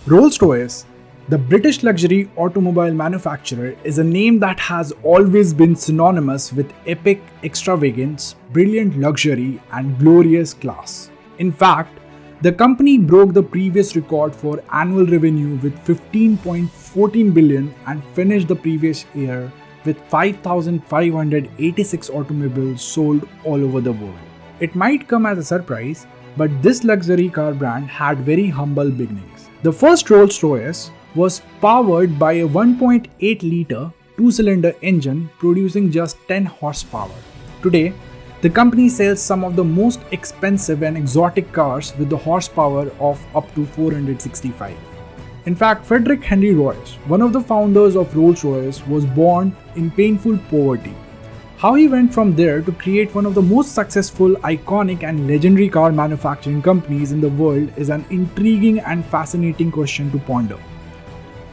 Rolls Royce, the British luxury automobile manufacturer, is a name that has always been synonymous with epic extravagance, brilliant luxury, and glorious class. In fact, the company broke the previous record for annual revenue with 15.14 billion and finished the previous year with 5,586 automobiles sold all over the world. It might come as a surprise, but this luxury car brand had very humble beginnings. The first Rolls Royce was powered by a 1.8-liter two-cylinder engine producing just 10 horsepower. Today, the company sells some of the most expensive and exotic cars with the horsepower of up to 465. In fact, Frederick Henry Royce, one of the founders of Rolls Royce, was born in painful poverty. How he went from there to create one of the most successful, iconic and legendary car manufacturing companies in the world is an intriguing and fascinating question to ponder.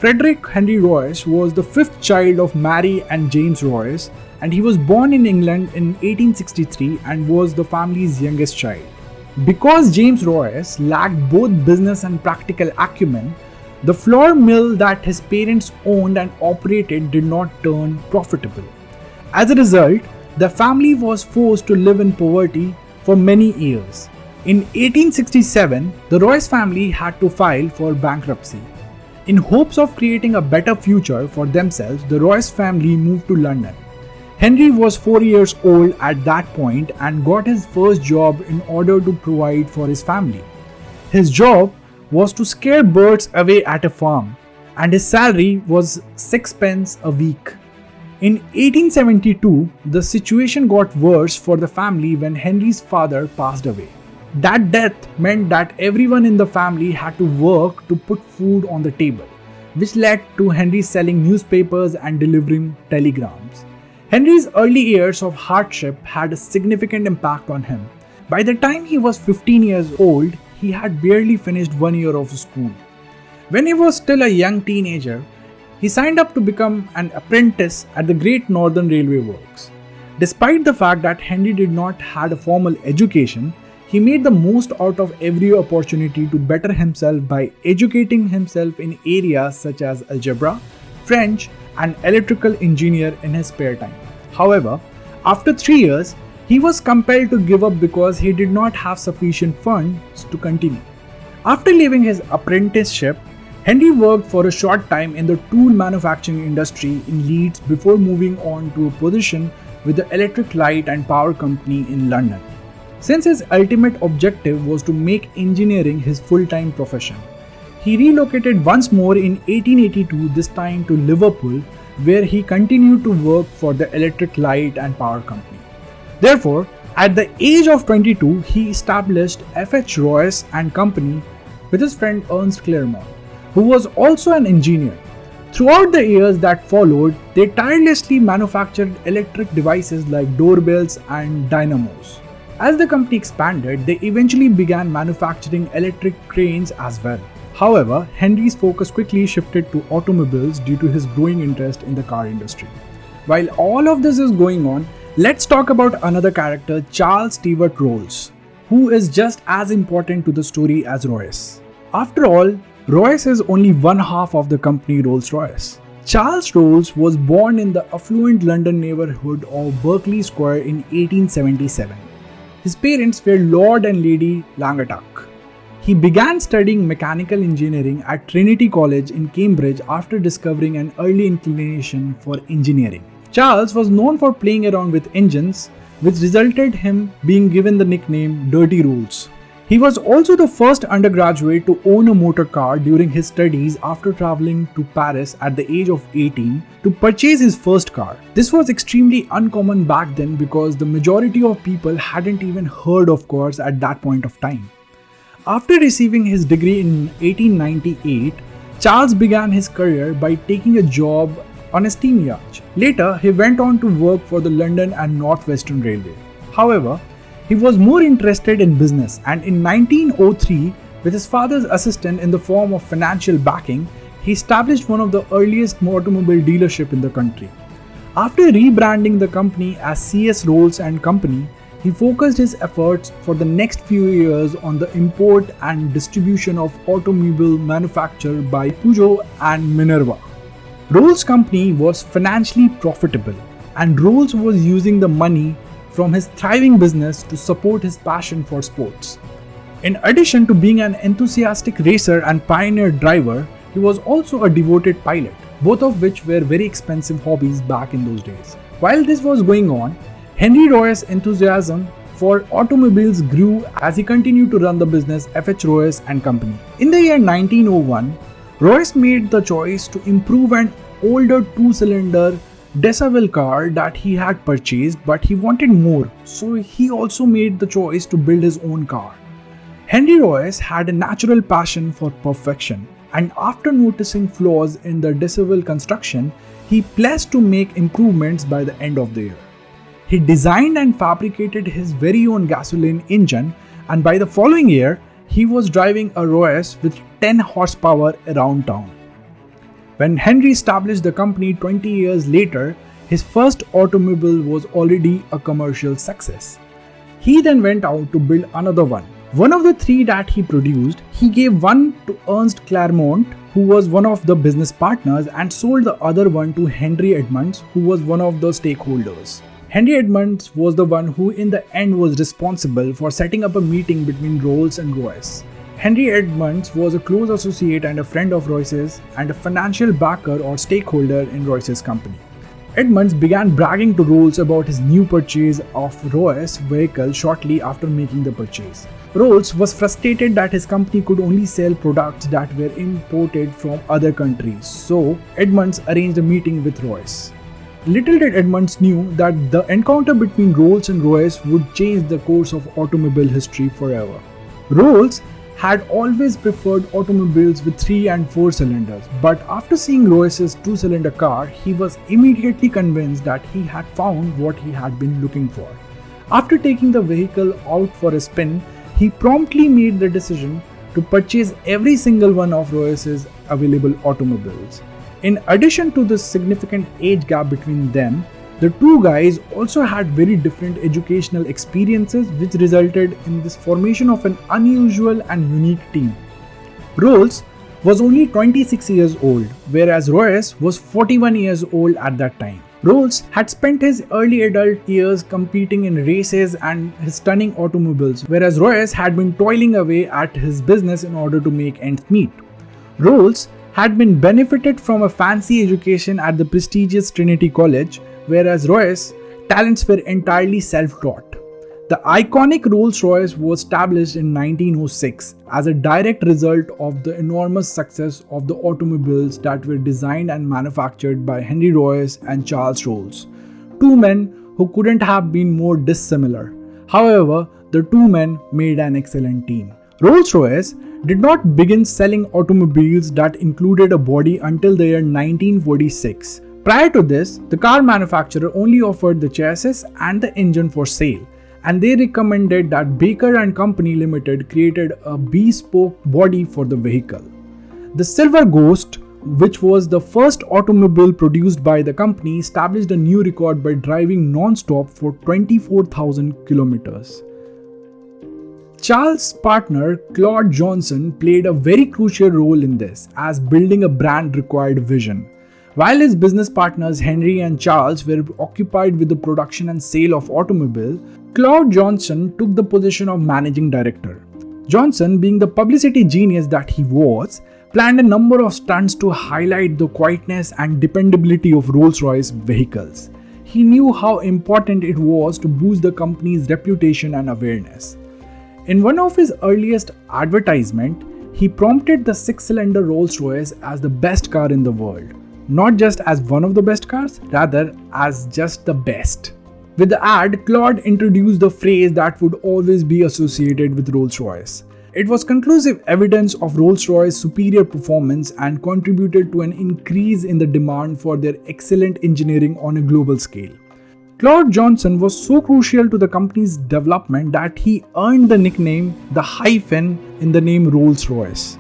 Frederick Henry Royce was the fifth child of Mary and James Royce, and he was born in England in 1863 and was the family's youngest child. Because James Royce lacked both business and practical acumen, the flour mill that his parents owned and operated did not turn profitable. As a result, the family was forced to live in poverty for many years. In 1867, the Royce family had to file for bankruptcy. In hopes of creating a better future for themselves, the Royce family moved to London. Henry was 4 years old at that point and got his first job in order to provide for his family. His job was to scare birds away at a farm, and his salary was 6 pence a week. In 1872, the situation got worse for the family when Henry's father passed away. That death meant that everyone in the family had to work to put food on the table, which led to Henry selling newspapers and delivering telegrams. Henry's early years of hardship had a significant impact on him. By the time he was 15 years old, he had barely finished 1 year of school. When he was still a young teenager, he signed up to become an apprentice at the Great Northern Railway Works. Despite the fact that Henry did not have a formal education, he made the most out of every opportunity to better himself by educating himself in areas such as algebra, French, and electrical engineer in his spare time. However, after 3 years, he was compelled to give up because he did not have sufficient funds to continue. After leaving his apprenticeship, Henry worked for a short time in the tool manufacturing industry in Leeds before moving on to a position with the Electric Light and Power Company in London. Since his ultimate objective was to make engineering his full-time profession, he relocated once more in 1882, this time to Liverpool, where he continued to work for the Electric Light and Power Company. Therefore, at the age of 22, he established F.H. Royce and Company with his friend Ernst Claremont, who was also an engineer. Throughout the years that followed, they tirelessly manufactured electric devices like doorbells and dynamos. As the company expanded, they eventually began manufacturing electric cranes as well. However, Henry's focus quickly shifted to automobiles due to his growing interest in the car industry. While all of this is going on, let's talk about another character, Charles Stewart Rolls, who is just as important to the story as Royce. After all, Royce is only one half of the company Rolls Royce. Charles Rolls was born in the affluent London neighborhood of Berkeley Square in 1877. His parents were Lord and Lady Langattock. He began studying mechanical engineering at Trinity College in Cambridge after discovering an early inclination for engineering. Charles was known for playing around with engines, which resulted him being given the nickname Dirty Rolls. He was also the first undergraduate to own a motor car during his studies after traveling to Paris at the age of 18 to purchase his first car. This was extremely uncommon back then because the majority of people hadn't even heard of cars at that point of time. After receiving his degree in 1898, Charles began his career by taking a job on a steam yacht. Later, he went on to work for the London and North Western Railway. However, he was more interested in business, and in 1903, with his father's assistance in the form of financial backing, he established one of the earliest automobile dealerships in the country. After rebranding the company as C.S. Rolls and Company, he focused his efforts for the next few years on the import and distribution of automobile manufacture by Peugeot and Minerva. Rolls' company was financially profitable, and Rolls was using the money from his thriving business to support his passion for sports. In addition to being an enthusiastic racer and pioneer driver, he was also a devoted pilot, both of which were very expensive hobbies back in those days. While this was going on, Henry Royce's enthusiasm for automobiles grew as he continued to run the business F.H. Royce and Company. In the year 1901, Royce made the choice to improve an older two-cylinder daredevil car that he had purchased, but he wanted more, so he also made the choice to build his own car. Henry Royce had a natural passion for perfection, and after noticing flaws in the daredevil construction, he pledged to make improvements by the end of the year. He designed and fabricated his very own gasoline engine, and by the following year, he was driving a Royce with 10 horsepower around town. When Henry established the company 20 years later, his first automobile was already a commercial success. He then went out to build another one. One of the three that he produced, he gave one to Ernst Claremont, who was one of the business partners, and sold the other one to Henry Edmunds, who was one of the stakeholders. Henry Edmunds was the one who in the end was responsible for setting up a meeting between Rolls and Royce. Henry Edmunds was a close associate and a friend of Royce's and a financial backer or stakeholder in Royce's company. Edmunds began bragging to Rolls about his new purchase of Royce vehicle shortly after making the purchase. Rolls was frustrated that his company could only sell products that were imported from other countries, so Edmunds arranged a meeting with Royce. Little did Edmunds knew that the encounter between Rolls and Royce would change the course of automobile history forever. Rolls had always preferred automobiles with 3 and 4 cylinders, but after seeing Royce's 2-cylinder car, he was immediately convinced that he had found what he had been looking for. After taking the vehicle out for a spin, he promptly made the decision to purchase every single one of Royce's available automobiles. In addition to the significant age gap between them, the two guys also had very different educational experiences, which resulted in this formation of an unusual and unique team. Rolls was only 26 years old, whereas Royce was 41 years old at that time. Rolls had spent his early adult years competing in races and his stunning automobiles, whereas Royce had been toiling away at his business in order to make ends meet. Rolls had been benefited from a fancy education at the prestigious Trinity College, whereas Royce's talents were entirely self-taught. The iconic Rolls-Royce was established in 1906 as a direct result of the enormous success of the automobiles that were designed and manufactured by Henry Royce and Charles Rolls, two men who couldn't have been more dissimilar. However, the two men made an excellent team. Rolls-Royce did not begin selling automobiles that included a body until the year 1946. Prior to this, the car manufacturer only offered the chassis and the engine for sale, and they recommended that Baker and Company Limited created a bespoke body for the vehicle. The Silver Ghost, which was the first automobile produced by the company, established a new record by driving non-stop for 24,000 kilometers. Charles' partner Claude Johnson played a very crucial role in this, as building a brand required vision. While his business partners Henry and Charles were occupied with the production and sale of automobiles, Claude Johnson took the position of managing director. Johnson, being the publicity genius that he was, planned a number of stunts to highlight the quietness and dependability of Rolls-Royce vehicles. He knew how important it was to boost the company's reputation and awareness. In one of his earliest advertisements, he prompted the 6-cylinder Rolls-Royce as the best car in the world. Not just as one of the best cars, rather as just the best. With the ad, Claude introduced the phrase that would always be associated with Rolls-Royce. It was conclusive evidence of Rolls-Royce's superior performance and contributed to an increase in the demand for their excellent engineering on a global scale. Claude Johnson was so crucial to the company's development that he earned the nickname the hyphen in the name Rolls-Royce.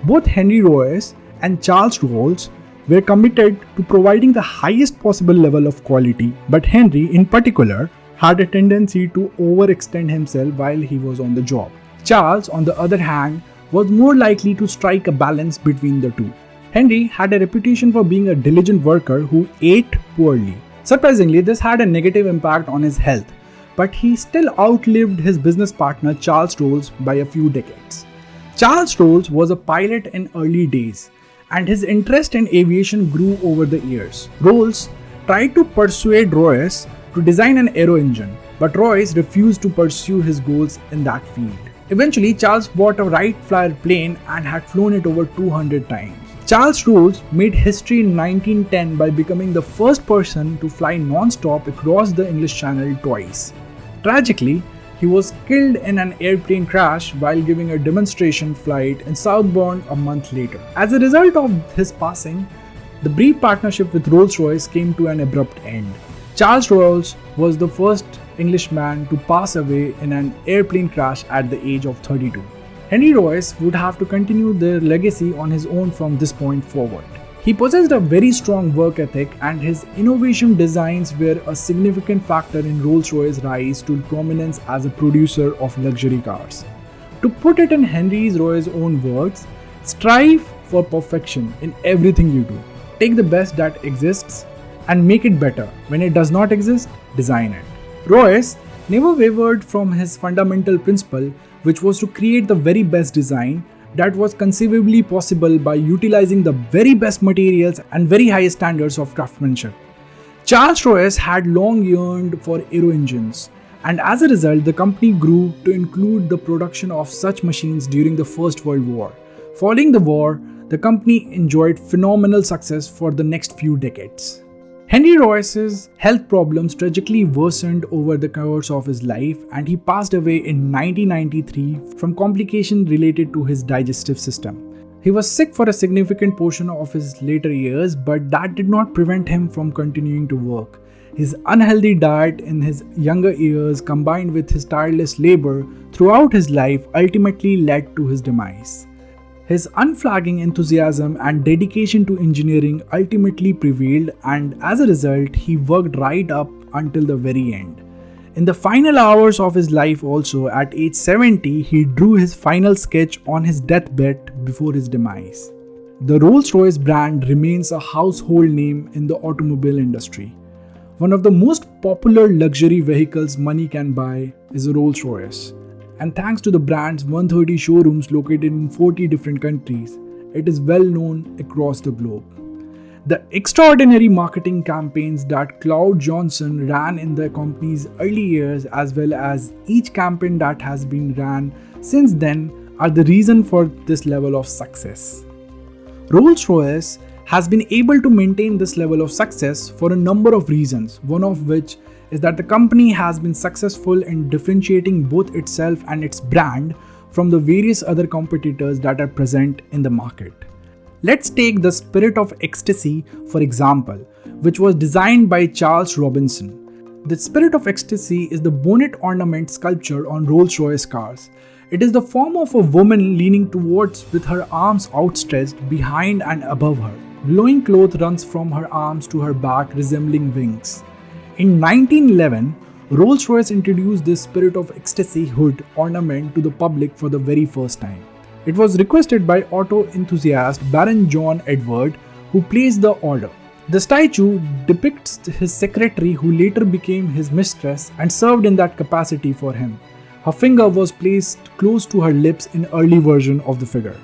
Both Henry Royce and Charles Rolls were committed to providing the highest possible level of quality, but Henry in particular had a tendency to overextend himself while he was on the job. Charles, on the other hand, was more likely to strike a balance between the two. Henry had a reputation for being a diligent worker who ate poorly. Surprisingly, this had a negative impact on his health, but he still outlived his business partner Charles Rolls by a few decades. Charles Rolls was a pilot in early days, and his interest in aviation grew over the years. Rolls tried to persuade Royce to design an aero engine, but Royce refused to pursue his goals in that field. Eventually, Charles bought a Wright Flyer plane and had flown it over 200 times. Charles Rolls made history in 1910 by becoming the first person to fly non-stop across the English Channel twice. Tragically, he was killed in an airplane crash while giving a demonstration flight in Southbourne a month later. As a result of his passing, the brief partnership with Rolls-Royce came to an abrupt end. Charles Rolls was the first Englishman to pass away in an airplane crash at the age of 32. Henry Royce would have to continue their legacy on his own from this point forward. He possessed a very strong work ethic, and his innovation designs were a significant factor in Rolls-Royce's rise to prominence as a producer of luxury cars. To put it in Henry Royce's own words, strive for perfection in everything you do. Take the best that exists and make it better. When it does not exist, design it. Royce never wavered from his fundamental principle, which was to create the very best design that was conceivably possible by utilizing the very best materials and very high standards of craftsmanship. Charles Royce had long yearned for aero engines, and as a result, the company grew to include the production of such machines during the First World War. Following the war, the company enjoyed phenomenal success for the next few decades. Henry Royce's health problems tragically worsened over the course of his life, and he passed away in 1993 from complications related to his digestive system. He was sick for a significant portion of his later years, but that did not prevent him from continuing to work. His unhealthy diet in his younger years, combined with his tireless labor throughout his life, ultimately led to his demise. His unflagging enthusiasm and dedication to engineering ultimately prevailed, and as a result, he worked right up until the very end. In the final hours of his life also, at age 70, he drew his final sketch on his deathbed before his demise. The Rolls-Royce brand remains a household name in the automobile industry. One of the most popular luxury vehicles money can buy is a Rolls-Royce. And thanks to the brand's 130 showrooms located in 40 different countries, it is well known across the globe. The extraordinary marketing campaigns that Claude Johnson ran in the company's early years, as well as each campaign that has been ran since then, are the reason for this level of success. Rolls-Royce has been able to maintain this level of success for a number of reasons, one of which is that the company has been successful in differentiating both itself and its brand from the various other competitors that are present in the market. Let's take the Spirit of Ecstasy, for example, which was designed by Charles Robinson. The Spirit of Ecstasy is the bonnet ornament sculpture on Rolls-Royce cars. It is the form of a woman leaning towards with her arms outstretched behind and above her. Glowing cloth runs from her arms to her back, resembling wings. In 1911, Rolls-Royce introduced this Spirit of Ecstasy hood ornament to the public for the very first time. It was requested by auto enthusiast Baron John Edward, who placed the order. The statue depicts his secretary, who later became his mistress and served in that capacity for him. Her finger was placed close to her lips in early version of the figure.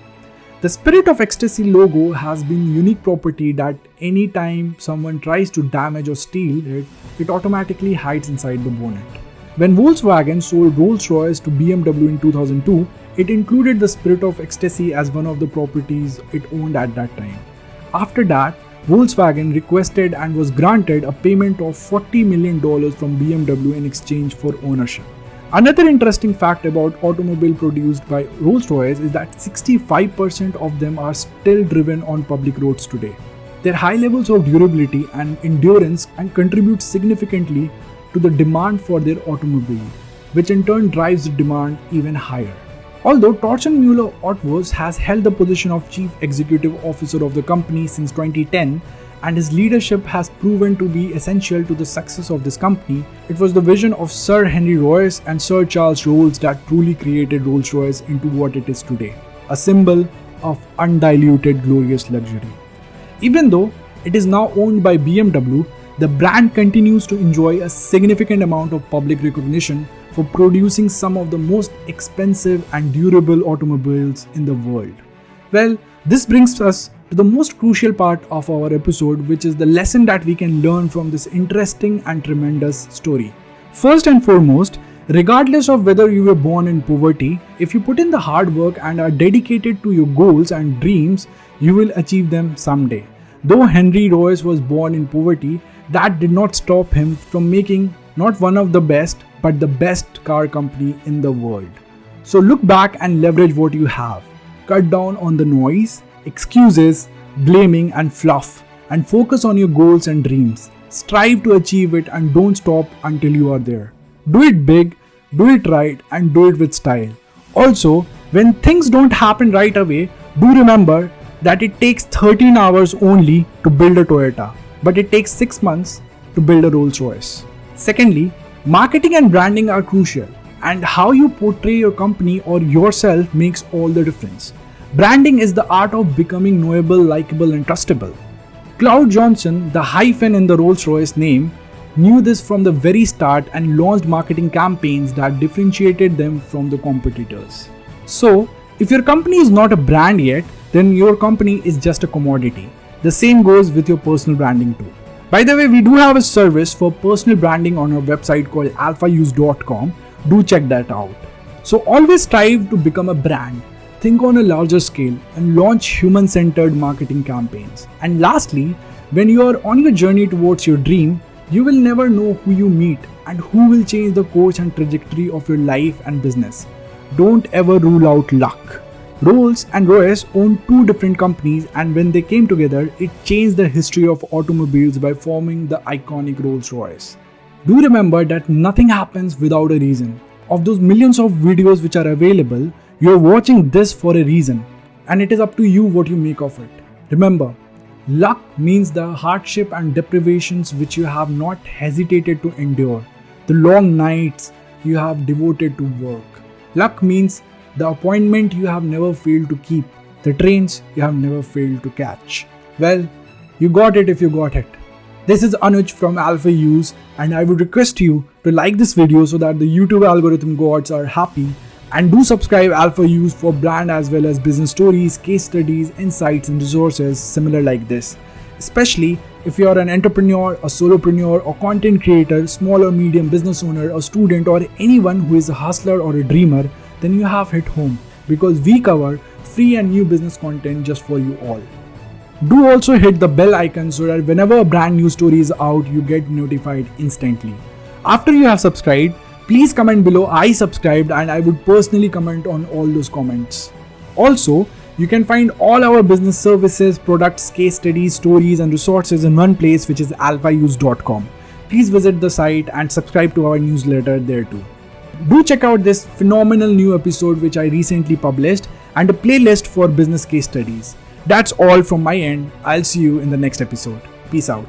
The Spirit of Ecstasy logo has been unique property that any time someone tries to damage or steal it, it automatically hides inside the bonnet. When Volkswagen sold Rolls-Royce to BMW in 2002, it included the Spirit of Ecstasy as one of the properties it owned at that time. After that, Volkswagen requested and was granted a payment of $40 million from BMW in exchange for ownership. Another interesting fact about automobile produced by Rolls-Royce is that 65% of them are still driven on public roads today. Their high levels of durability and endurance and contribute significantly to the demand for their automobile, which in turn drives the demand even higher. Although Torsten Müller Alphause has held the position of Chief Executive Officer of the company since 2010, and his leadership has proven to be essential to the success of this company. It was the vision of Sir Henry Royce and Sir Charles Rolls that truly created Rolls Royce into what it is today, a symbol of undiluted glorious luxury. Even though it is now owned by BMW, the brand continues to enjoy a significant amount of public recognition for producing some of the most expensive and durable automobiles in the world. Well, this brings us to the most crucial part of our episode, which is the lesson that we can learn from this interesting and tremendous story. First and foremost, regardless of whether you were born in poverty, if you put in the hard work and are dedicated to your goals and dreams, you will achieve them someday. Though Henry Royce was born in poverty, that did not stop him from making not one of the best, but the best car company in the world. So look back and leverage what you have. Cut down on the noise, excuses, blaming and fluff, and focus on your goals and dreams. Strive to achieve it and don't stop until you are there. Do it big, do it right, and do it with style. Also, when things don't happen right away, do remember that it takes 13 hours only to build a Toyota, but it takes 6 months to build a Rolls Royce. Secondly, marketing and branding are crucial, and how you portray your company or yourself makes all the difference. Branding is the art of becoming knowable, likable, and trustable. Claude Johnson, the hyphen in the Rolls Royce name, knew this from the very start and launched marketing campaigns that differentiated them from the competitors. So, if your company is not a brand yet, then your company is just a commodity. The same goes with your personal branding too. By the way, we do have a service for personal branding on our website called alphause.com. Do check that out. So always strive to become a brand. Think on a larger scale and launch human-centered marketing campaigns. And lastly, when you are on your journey towards your dream, you will never know who you meet and who will change the course and trajectory of your life and business. Don't ever rule out luck. Rolls and Royce own two different companies, and when they came together, it changed the history of automobiles by forming the iconic Rolls Royce. Do remember that nothing happens without a reason. Of those millions of videos which are available, you are watching this for a reason, and it is up to you what you make of it. Remember, luck means the hardship and deprivations which you have not hesitated to endure, the long nights you have devoted to work. Luck means the appointment you have never failed to keep, the trains you have never failed to catch. Well, you got it if you got it. This is Anuj from Alphause, and I would request you to like this video so that the YouTube algorithm gods are happy, and do subscribe Alphause for brand as well as business stories, case studies, insights and resources similar like this. Especially if you are an entrepreneur, a solopreneur or content creator, small or medium business owner, a student or anyone who is a hustler or a dreamer, then you have hit home, because we cover free and new business content just for you all. Do also hit the bell icon so that whenever a brand new story is out, you get notified instantly. After you have subscribed, please comment below I subscribed, and I would personally comment on all those comments. Also, you can find all our business services, products, case studies, stories and resources in one place, which is alphause.com. Please visit the site and subscribe to our newsletter there too. Do check out this phenomenal new episode which I recently published, and a playlist for business case studies. That's all from my end. I'll see you in the next episode. Peace out.